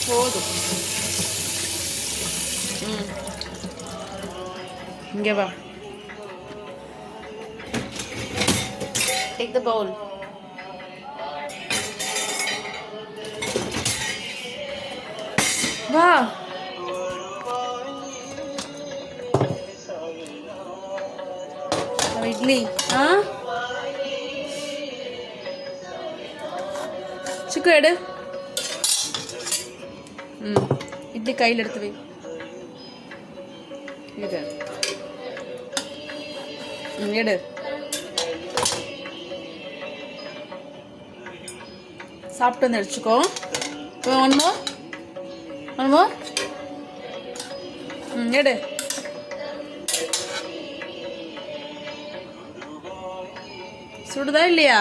போதும். இங்கே வா. Take the bowl. வா. இட்லி. சிக்கு எடு. இட்லி கையில் எடுத்து வை. இது எடு. சாப்பிட்டு வந்து அடிச்சுக்கோ. ஒன்மோ எடு. சுடுதா இல்லையா?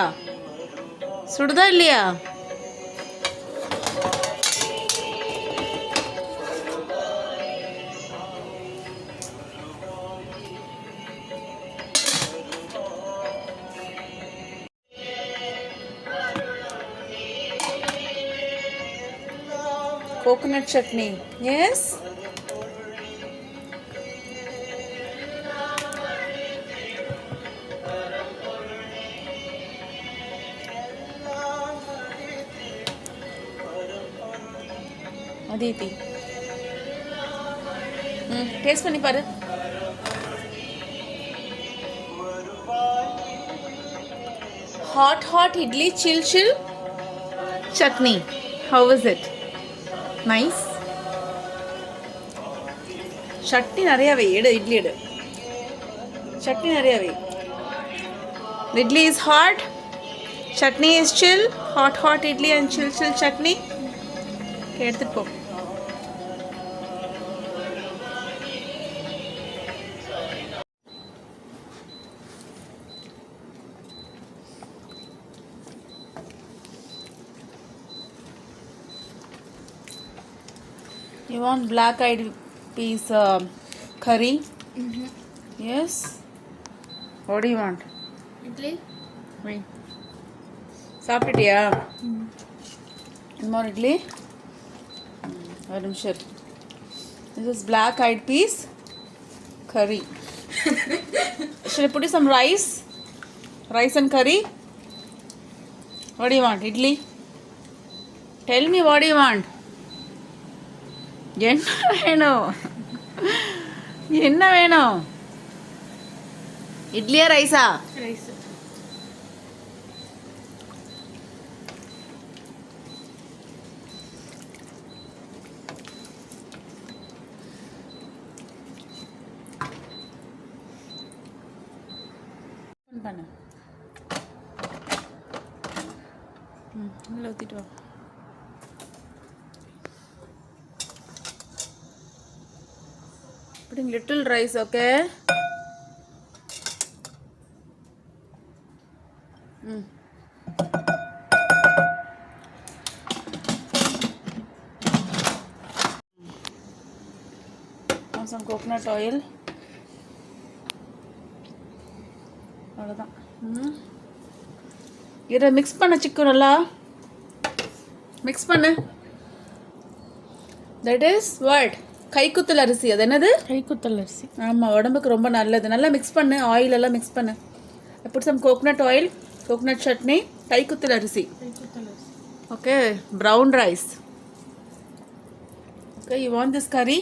Coconut chutney. Yes. Aditi. Taste பண்ணி பாரு. Hot idli, chill chutney. How is it? Nice. Chutney நிறைய வை. எடு இட்லி எடு. சட்னி நிறைய வை. Idli is hot, chutney is chill. Hot idli and chill chutney. எடுத்துட்டு போ. You want black eyed peas curry? Yes. What do you want? Idli. Wait. சாப்பிட்டியா? more idli. ஒரு நிமிஷம். This is black eyed peas curry. Should I put some rice? Rice and curry? What do you want? Idli? Tell me what do you want? என்ன வேணும்? இட்லியா ரைஸா? Rice. பண்ணு. உள்ள ஊத்திட்டு வா. Putting little rice, okay? Some coconut oil. அவ்வளோதான். இதை mix பண்ண சிக்கன் நல்லா மிக்ஸ் பண்ணு. That is what? கைக்குத்தல் அரிசி. அது என்னது? கைக்குத்தல் அரிசி. ஆமாம், உடம்புக்கு ரொம்ப நல்லது. நல்லா மிக்ஸ் பண்ணு. ஆயில் எல்லாம் மிக்ஸ் பண்ணு. Put some coconut oil, coconut chutney, கைக்குத்தல் அரிசி. Okay, brown rice. Okay, you want this curry?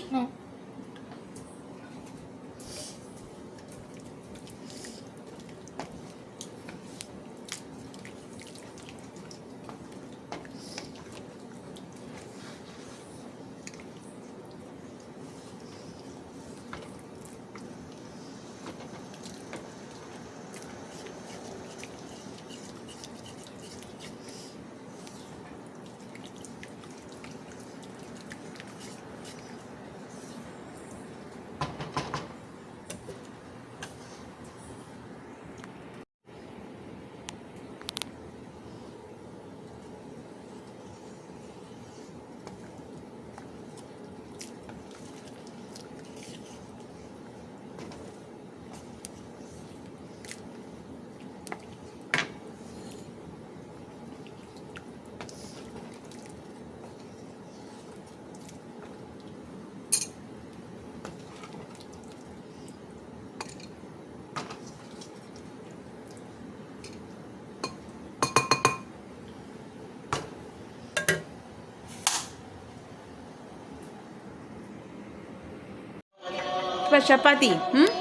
Chapati. ம்,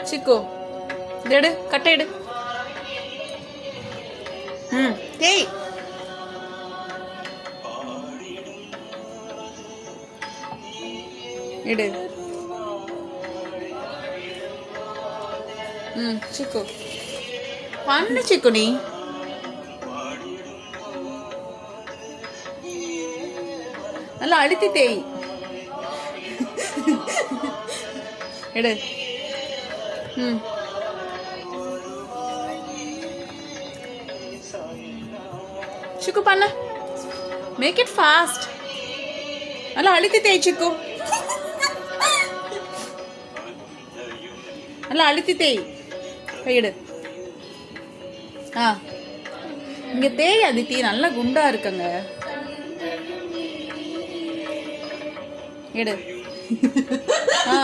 சிக்கு இது எடு, கட்டை எடு. ம், தேய். எடு. ம், சிக்கு பண்ணு சிக்கு நீ. நல்லா அழுத்தி தேய். எடு. ம், சிக்கு பண்ண. Make it fast. நல்லா அழுத்தி தேய் சிக்கு. நல்லா அழுத்தி தேய். கையெடு. ஆ, இங்கே தேய் அதித்தி, நல்லா குண்டா இருக்குங்க. எடு. ஆ,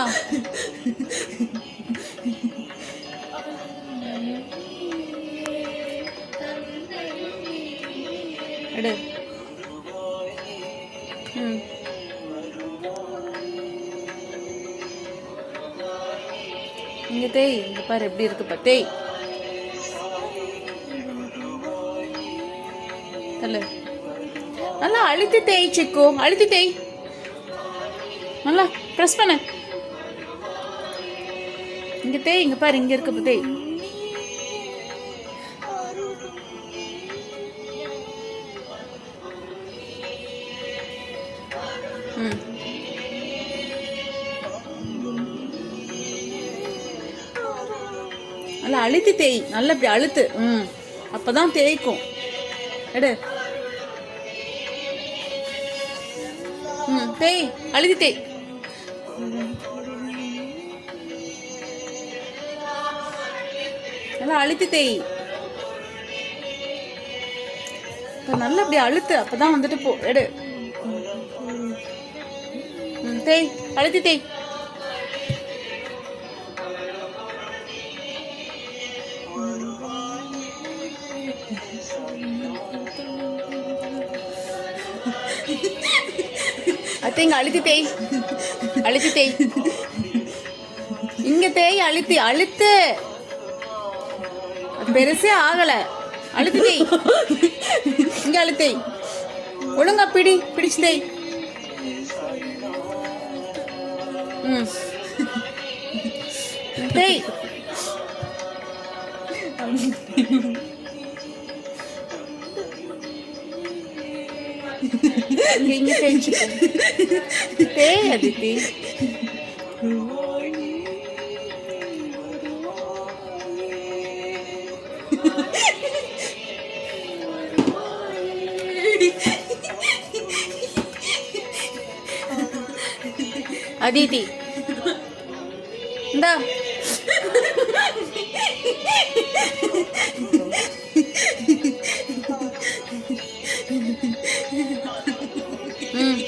எடு. ம், இங்கே தேய். இங்கே பாரு எப்படி இருக்கு பா. தேய். தள்ளு. நல்லா அழுத்தி தேய் சிக்கு. அழுத்தி தேய். நல்லா ப்ரெஸ் பண்ணு. இங்கே தேய். இங்கே பாரு இங்கே இருக்கு தேய். ம், நல்லா அழுத்தி தேய். நல்லா இப்படி அழுத்து. ம், அப்பதான் தேய்க்கும். எடு. ம், தேய். அழுத்தி தேய். நல்லா அழுத்தி தேய். இப்போ நல்லா இப்படி அழுத்து, அப்பதான் வந்துட்டு போ. எடு. ம், தேய். அழுத்தி தேய். அத்தை இங்க அழுத்தி தேய். அழுத்தி தேய். இங்க தேய். அழுத்தி அழுத்து. பெருசே ஆகல. அழுத்தி தேய். இங்க அழுத்தேய். ஒழுங்கா பிடி. பிடிச்சு தேய். ம், தேய். இங்க தேய்ச்சு தேய் அதித்தி. அதித்தி இந்தா. ம்,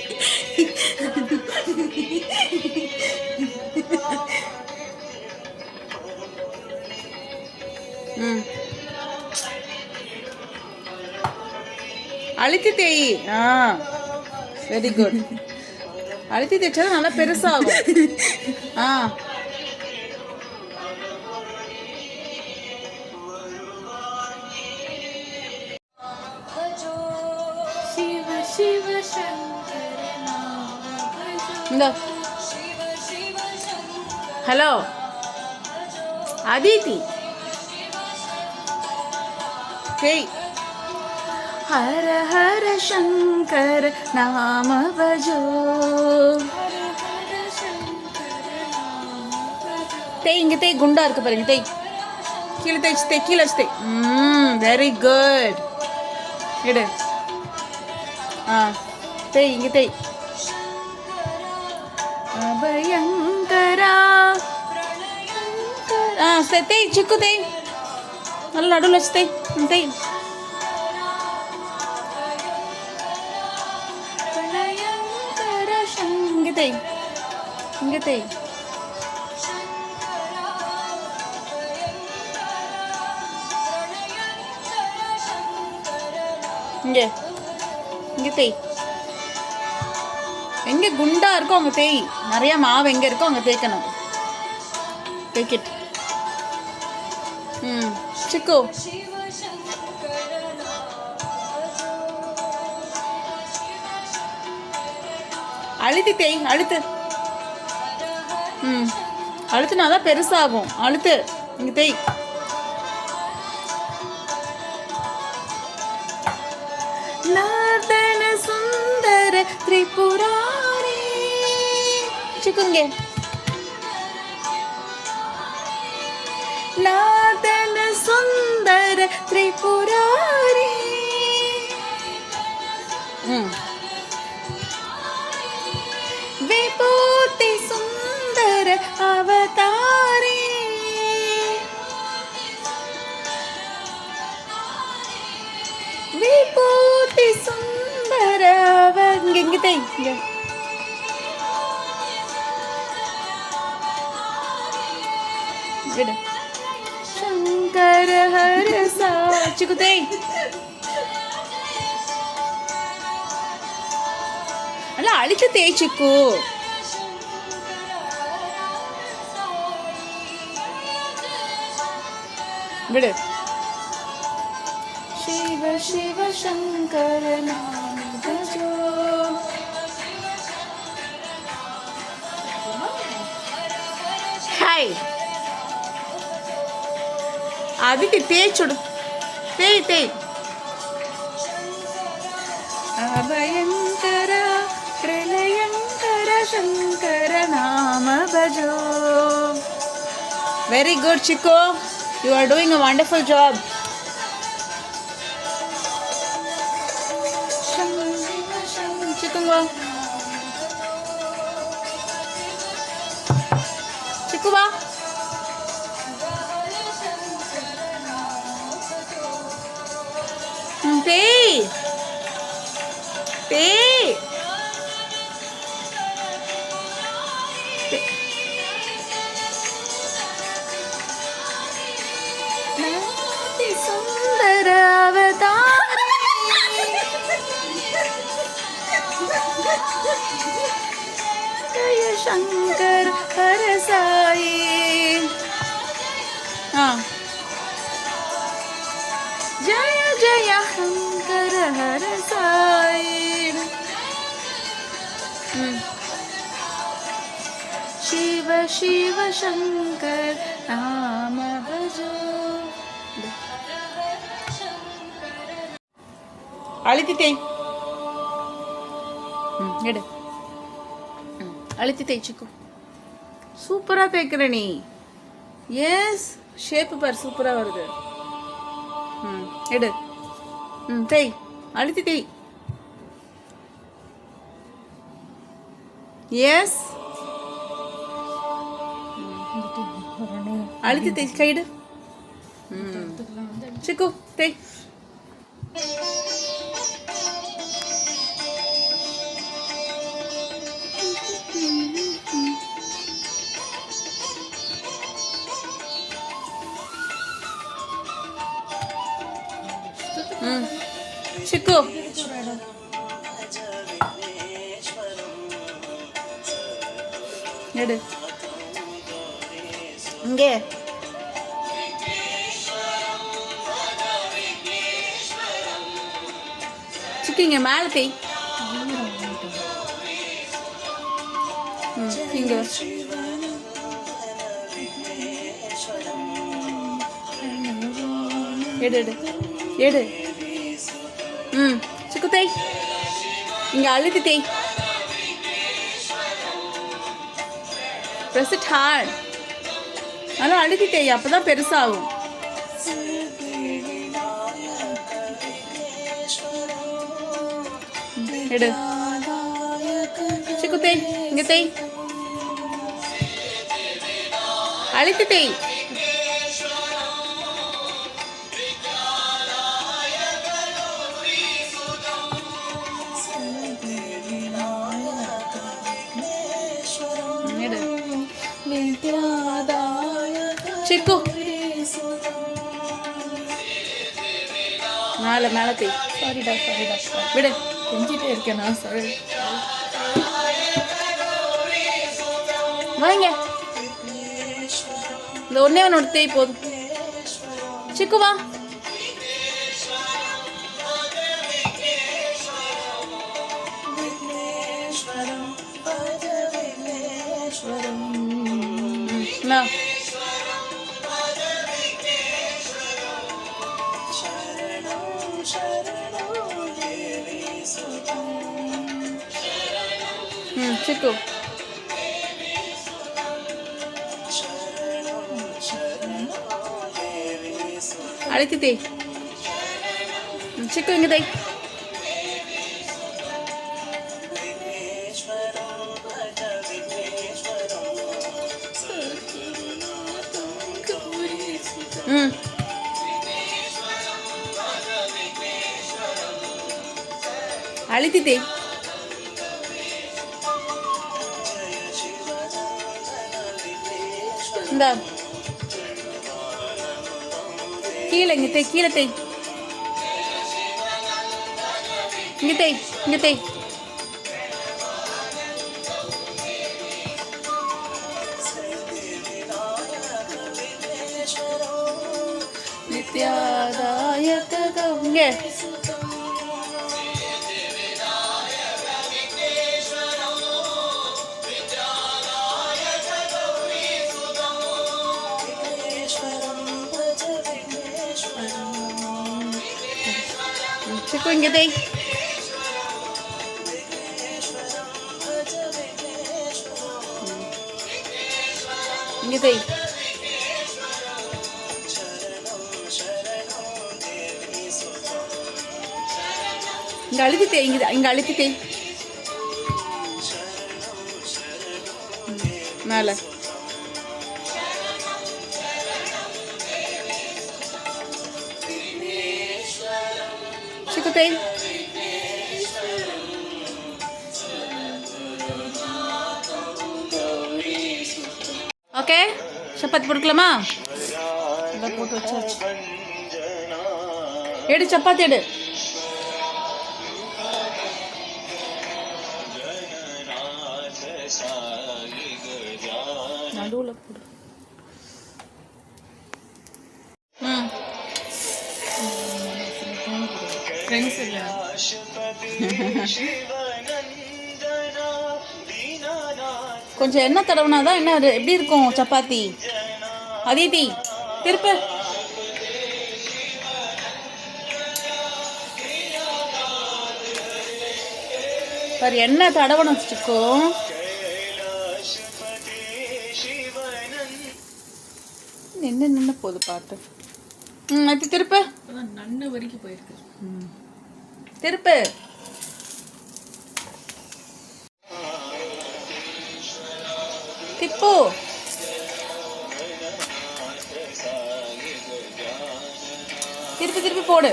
ம், அழுத்தி தேய். ஆ, வெரி குட். அழுத்தி தேய்ச்சா நல்லா பெருசாகும். ஆ, இந்த ஹலோ அதித்தி. தேய். ஹர ஹர சங்கர நாம பஜோ. தேய். இங்க தேய். குண்டா இருக்கு பாருங்க. தேய். கீழே தேய்ச்சி தேய். கீழே வச்சு தேய். Very good. எடு. ஆ, தேய். இங்க தேய். அபயங்கரா. ஆ, தேய் சிக்கு தேய். நல்லா நடுவில் வச்சு தேய். தேய். இங்க தேய். இங்க தேய். இங்க இங்க தேய். எங்கே குண்டா இருக்கோ அங்கே தேய். நிறைய மாவு எங்கே இருக்கோ அங்கே தேய்க்கணும். தேய்க் இட். சிக்கு அழுத்தி தேய். அழுத்து. அழுத்துனாதான் பெருசாகும். அழுத்து. இங்கே தேய். நர்தன சுந்தர திரிபுராரி. சிக்குங்க. நர்தன சுந்தர திரிபுராரி. விபூதி சுந்தர அவதாரி. விபூதி சுந்தர இங்க தேங்க. விடு. சங்கர ஹரசா. சிக்கு தேய். நல்லா அழிச்சு தேய்ச்சிக்கு. விடு. शिव शिव शंकर नाम भजो. हाय आदित्य तेज छोड़. तेज तेज. अभयंकर प्रलयंकर शंकर नाम भजो. Very good, Chico. You are doing a wonderful job. Chikoo वा. ते ते सुंदर अवतारी. जय शंकर हर साई. हाँ जय जय शंकर हर साई. शिव शिव शंकर नाम भजो. அழுத்தி தேய். எடு. அழுத்தி தேய்ச்சிக்கோ. சூப்பராக தேய்க்கிற நீ. எஸ் ஷேப்பு பார் சூப்பராக வருது. எடு. தேய். அழுத்தி தேய். எஸ் அழுத்தி தேய். கைடு. சிக்கு தேய். சிக்கு எடு. இங்கே சிக்கிங்க மேலே தேய். இங்க எடு எடு எடு. சிக்கு தேய். இங்க அழுத்தி தேய். press it hard. நல்லா அழுத்தி தேய். அப்பதான் பெருசாகும். எடு. சிக்கு தேய். இங்க தேய். அழுத்தி தேய். சிக்கு மேலே மேலே தேய். சாரிடா விடு. செஞ்சிட்டே இருக்கேன் நான். சாரி. வாங்க. இந்த ஒன்னே ஒன்று தேய் போதும். சிக்கு வா. சிக்கு அழைத்து தேய். சிக்கு இங்க தேய். அழைத்து தேய். இந்த கீழே இங்க தேய். கீழே தேய். இங்க தேய். இங்க தேய். நித்யாதாயக இங்க சிக்கு இங்க தேய். இங்க தேய். இங்க அழுத்தி தேய். இங்க அழுத்தி தேய். மேல சிக்கு தேய். ஓகே, சப்பாத்தி போட்டுக்கலாமா? எல்லாம் போட்டு வச்சாச்சு. எடு சப்பாத்தி எடு. நடுவில் போடு. ஃப்ரெண்ட்ஸ் இல்லை. கொஞ்சம் எண்ணெய் தடவுனாதான் என்ன எப்படி இருக்கும் சப்பாத்தி. அதித்தி திருப்பு. பாரு எண்ணெய் தடவணும் வச்சுக்கும். நின்று போகுது பாட்டு. அது திருப்பு. நன்னு வரைக்கும் போயிருக்கு. திருப்பு. திப்பு. திருப்பி திருப்பி போடு.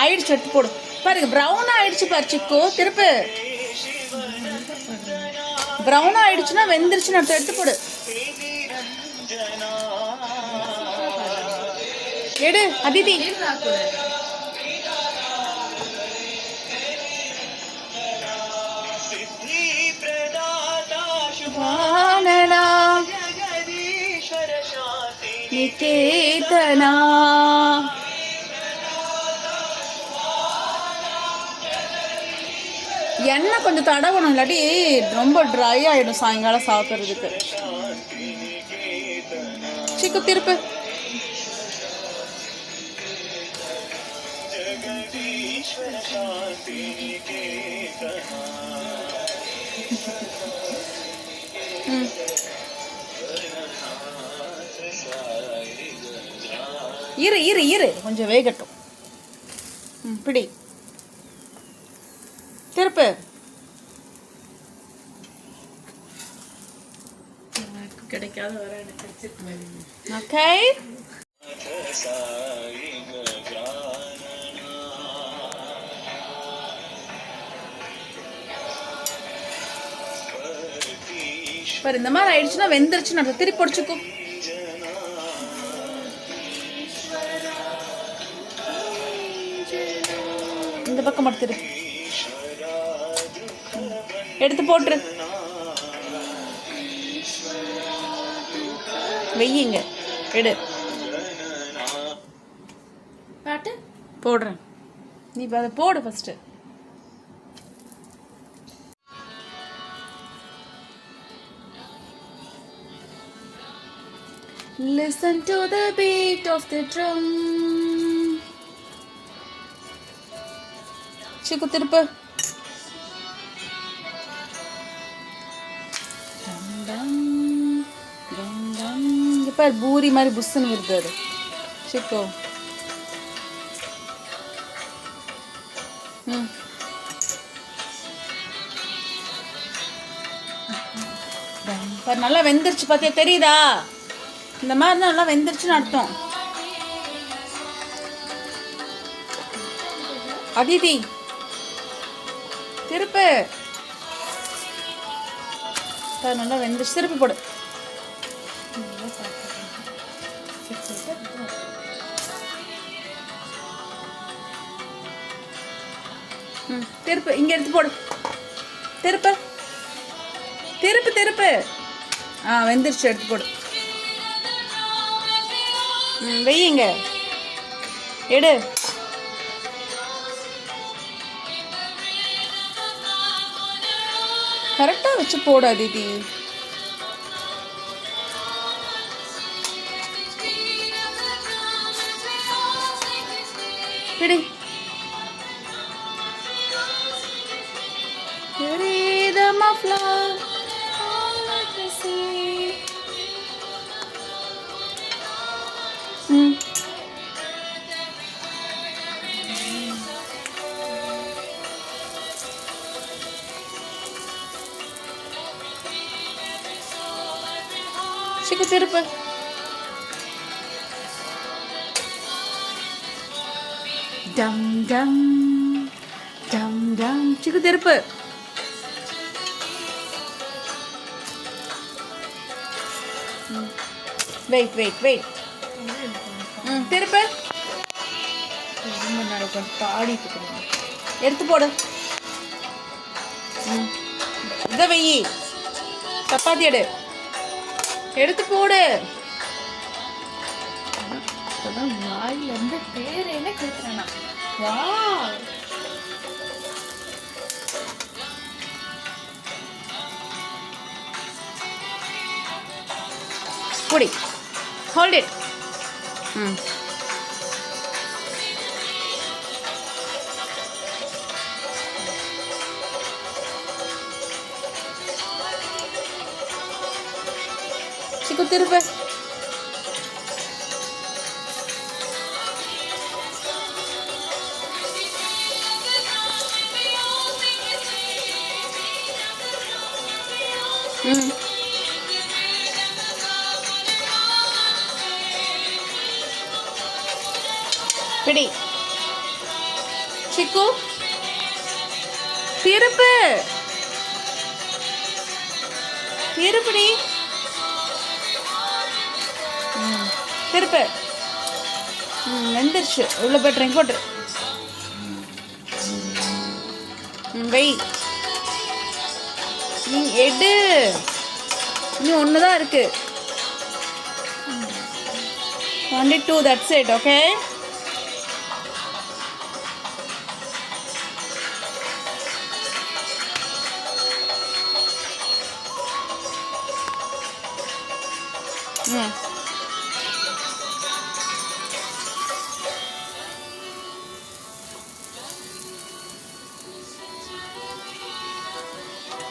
ஆயிடுச்சு, எடுத்து போடு. பாருங்க ப்ரௌன் ஆயிடுச்சு பாரு சிக்கு. திருப்பு. ப்ரௌன் ஆயிடுச்சுன்னா வெந்துருச்சுன்னு அர்த்தம். எடுத்து போடு. எடு அதிதி. நிகேதனா எண்ணெய் கொஞ்சம் தடவணும், இல்லாட்டி ரொம்ப ட்ரை ஆயிடும் சாயங்காலம் சாப்பிட்றதுக்கு. சிக்கு திருப்பு. இரு இரு இரு கொஞ்சம் வேகட்டும். பிடி. திருப்பு. கிடைக்காத வர ஓகே. பாரு இந்த மாதிரி ஆயிடுச்சுன்னா வெந்துருச்சுன்னு அர்த்தம். திருப்பி பொடிச்சுக்கும். இந்த பக்கம் மட்டும் எடுத்து போட்டுரு. வெய்யுங்க. எடு. பாட்டு போடுறேன். நீ அதை போடு first. Listen to the beat of the drum. சிக்கு திருப்பு. இங்க பாரு பூரி மாதிரி புஸ்ஸுன்னு வருது அது. சிக்கோ. பாரு நல்லா வெந்துருச்சு பார்த்தியா, தெரியுதா? இந்த மாதிரி தான் நல்லா வெந்துருச்சுன்னு அர்த்தம். அதிதி திருப்பு. பாரு நல்லா வெந்துருச்சு. திருப்பி போடு. திருப்பு. இங்க எடுத்து போடு. திருப்பு திருப்பு திருப்பு. வெந்துருச்சு, எடுத்து போடு. வெய்யுங்க. எடு. கரெக்டா வச்சு போடு அதிதி. பிடி. rhythm of love, all I can see. சிக்கு திருப்பு. டம் டம் டம் டம். சிக்கு திருப்பு. Wait wait wait. திருப்பு. பாடிட்டு எடுத்து போடு. இதை வெயி. சப்பாத்தி எடு. எடுத்து போடு. வாயில இருந்து பேர் என்ன கேட்கிறேன்னா வா. புடி. Hold it. சிக்கு திருப்பு. பிடி. சிக்கு திருப்பு. திருப்படி. திருப்பு. வெந்துருச்சு. இவ்வளோ போய்ட்டு ட்ரிங்க் போட்டுரு. வெய். நீ எடு. இன்னும் ஒன்று தான் இருக்கு. only 2, that's it, okay?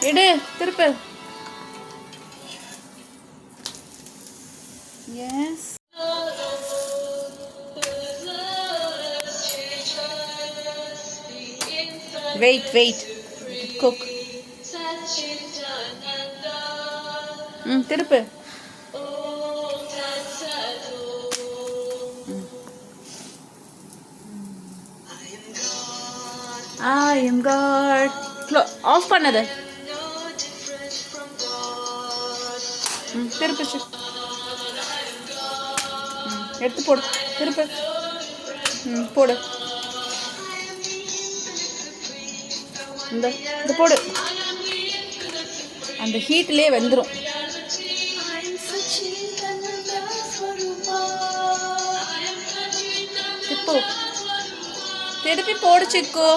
எடு. திருப்பு. எஸ். Wait wait. குக். திருப்பு. I am God. ஆஃப் பண்ணது. திருப்பு. எடுத்து போடு. திருப்பு. போடு. இந்த போடு. அந்த ஹீட்லேயே வெந்துடும். తిప్పు తిరిపి పోడు చిక్కు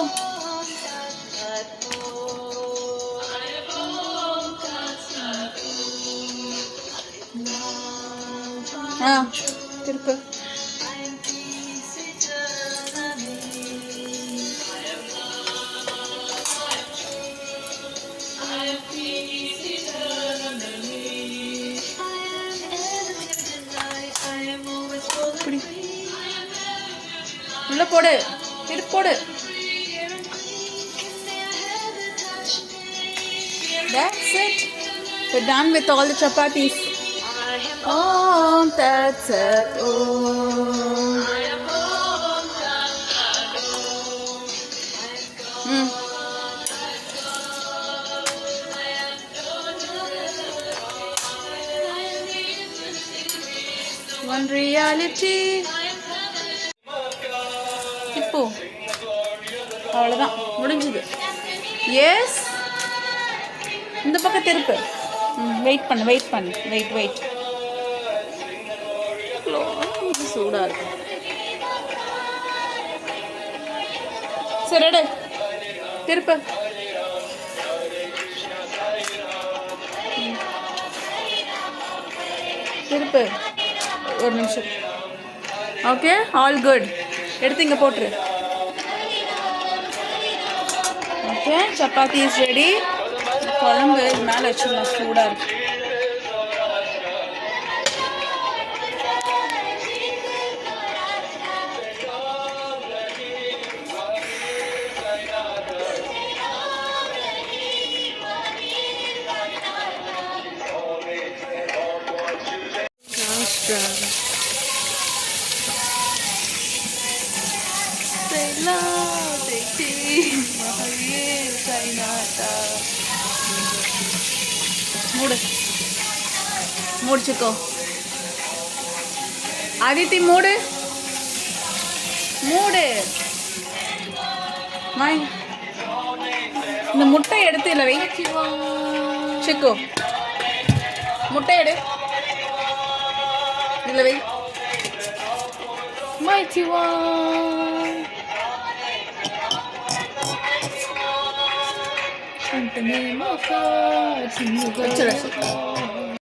తిరుపు உள்ள போடு திருப்பு போடு That's it. We're done with all the chapatis. Oh, that's it. Oh. One reality. இப்போ அவ்வளோதான் முடிஞ்சுது. எஸ் இந்த பக்கம் திருப்பு. வெயிட் பண்ணு வெயிட் சூடாக இருக்கு. சரி எடு திருப்பு. திருப்பு ஒரு நிமிஷம். Okay all good. எடுத்து இங்கே போட்டுரு. Okay chapati is ready. குழம்பு இது மேலே வச்சுருந்தேன் சூடாக இருக்கு. முடிச்சுக்கோ அதித்தி. மூடு இந்த முட்டை எடுத்து இல்லை வை. சிக்கோ முட்டை எடு இல்லை வை. Mighty one. And the name of God.